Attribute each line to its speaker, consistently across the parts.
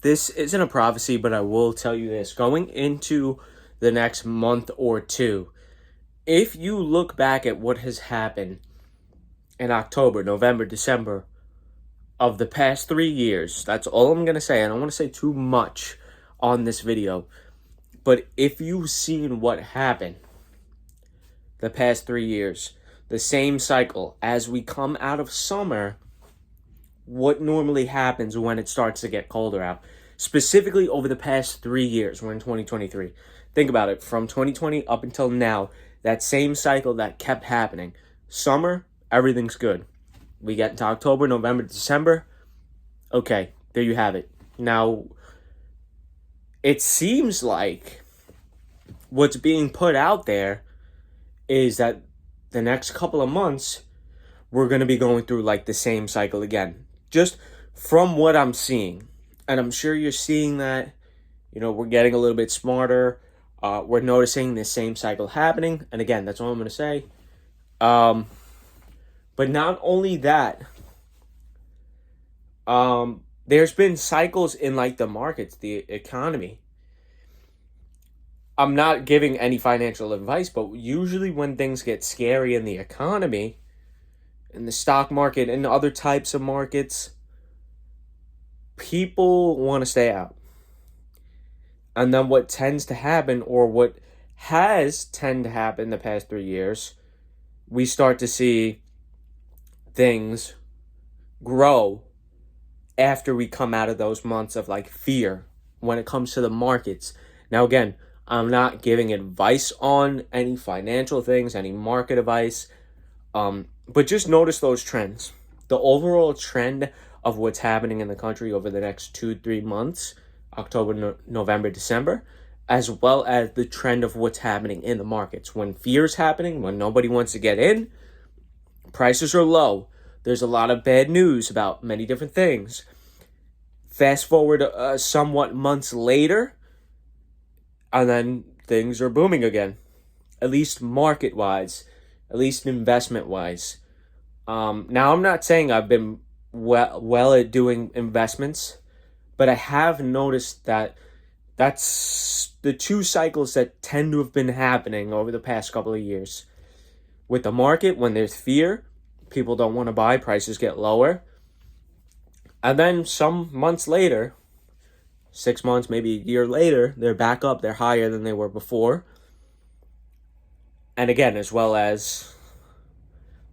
Speaker 1: this isn't a prophecy, but I will tell you this. Going into the next month or two, if you look back at what has happened in October, November, December of the past 3 years, that's all I'm going to say. I don't want to say too much on this video. But if you've seen what happened the past 3 years, the same cycle as we come out of summer, what normally happens when it starts to get colder out, specifically over the past 3 years. We're in 2023. Think about it. From 2020 up until now, that same cycle that kept happening. Summer, everything's good. We get into October, November, December. Okay, there you have it. Now, it seems like what's being put out there is that the next couple of months, we're going to be going through like the same cycle again. Just from what I'm seeing. And I'm sure you're seeing that, we're getting a little bit smarter. We're noticing the same cycle happening. And again, that's all I'm going to say. But not only that, there's been cycles in like the markets, the economy. I'm not giving any financial advice, but usually when things get scary in the economy, in the stock market and other types of markets, people want to stay out. And then what tends to happen, or what has tended to happen the past 3 years, we start to see things grow after we come out of those months of like fear when it comes to the markets. Now, again, I'm not giving advice on any financial things, any market advice, but just notice those trends. The overall trend of what's happening in the country over the next 2-3 months, October, November, December, as well as the trend of what's happening in the markets. When fear is happening, when nobody wants to get in, prices are low. There's a lot of bad news about many different things. Fast forward somewhat months later, and then things are booming again, at least market-wise, at least investment-wise. Now, I'm not saying I've been well at doing investments, but I have noticed that that's the two cycles that tend to have been happening over the past couple of years. With the market, when there's fear, people don't want to buy, prices get lower. And then some months later, 6 months, maybe a year later, they're back up, they're higher than they were before. And again, as well as,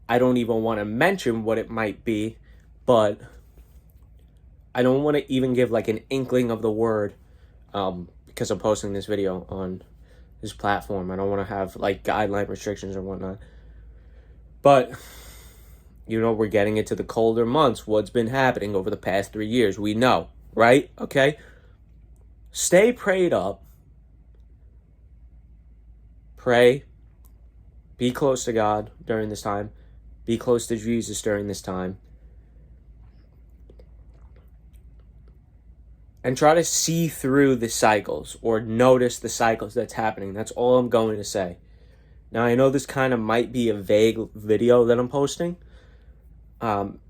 Speaker 1: I don't even want to mention what it might be, but I don't want to even give like an inkling of the word, because I'm posting this video on this platform. I don't want to have like guideline restrictions or whatnot. But, we're getting into the colder months. What's been happening over the past 3 years? We know, right? Okay? Stay prayed up. Pray. Be close to God during this time. Be close to Jesus during this time. And try to see through the cycles or notice the cycles that's happening. That's all I'm going to say. Now, I know this kind of might be a vague video that I'm posting.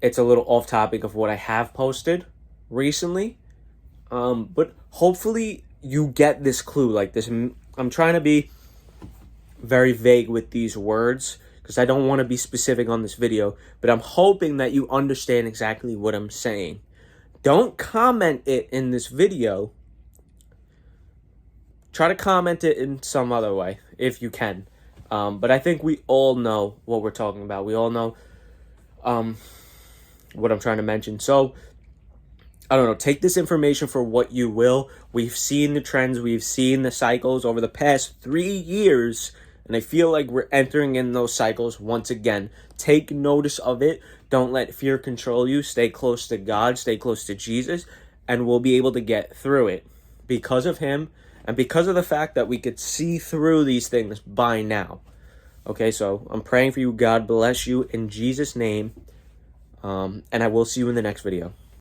Speaker 1: It's a little off topic of what I have posted recently. But hopefully you get this clue like this. I'm trying to be very vague with these words because I don't want to be specific on this video, but I'm hoping that you understand exactly what I'm saying. Don't comment it in this video. Try to comment it in some other way if you can. But I think we all know what we're talking about. We all know what I'm trying to mention. So, I don't know, take this information for what you will. We've seen the trends, we've seen the cycles over the past 3 years, and I feel like we're entering in those cycles once again. Take notice of it. Don't let fear control you. Stay close to God, stay close to Jesus, and we'll be able to get through it because of Him and because of the fact that we could see through these things by now. Okay, so I'm praying for you. God bless you in Jesus' name, and I will see you in the next video.